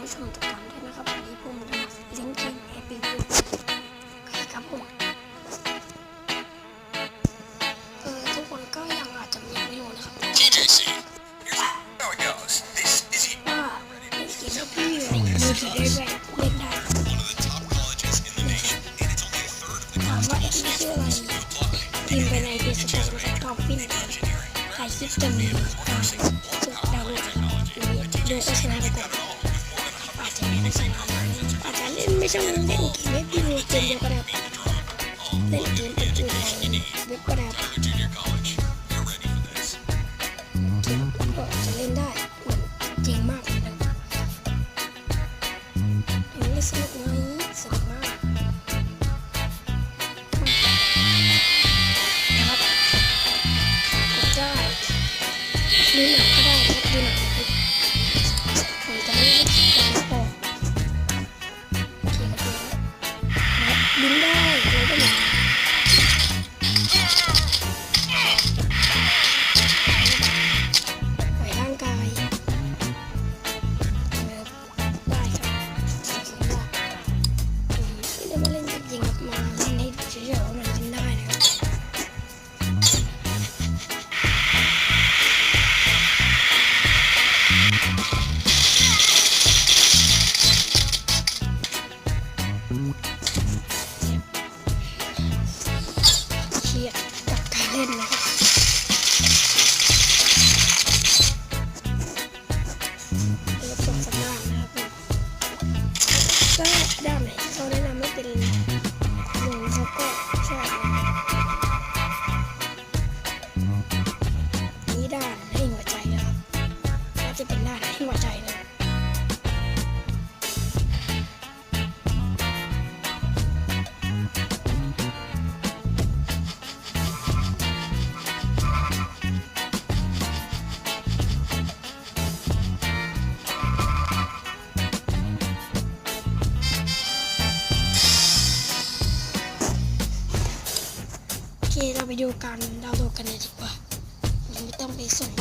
ผู้ชมติดตามด้วยนะครับวันนี้ผมจะมาเล่นเกมแอปปี้วิวครับผมทุกคนก็ยังอาจจะยังไม่รู้นะครับว่าเล่นเกมแอปปี้วิวในมือถือได้แบบเล่นได้ถามว่าแอปนี้ชื่ออะไรพิมพ์ไปในเพจสปอร์ตนะครับท็อปปิ้นใครคิดจะมีการฝึกดาวน์โหลดโดยโฆษณาไปก่อนอาจจะเล่นไม่ใช่เล่นเกมเว็บวิวเกมเดียวก็ได้เล่นเกมอื่นๆในเว็บก็ได้ก็จะเล่นได้เหมือนจริงมากเลยนะอย่างนี้สนุกไหมสนุกมากนะครับกดได้ดูหนังก็ได้นะครับดูหนังผมจะไม่ได้ติดตามพอบินได้เลยก็มีปล่อยร่างกายได้ครับไม่ได้มาเล่นจริงๆครับมาเล่นให้เฉยๆว่ามันเล่นได้นะครับเครียดกับการเล่นนะครับเปิดสัญญาณนะครับก็ด้านไหนเขาแนะนำไม่เป็นหนึ่งเขาก็ชอบนี้ด้านให้หัวใจนะครับก็จะเป็นด้านให้หัวใจนะโอเคเราไปดูการดาวน์โหลดกันเลยดีกว่าไม่ต้องไปสน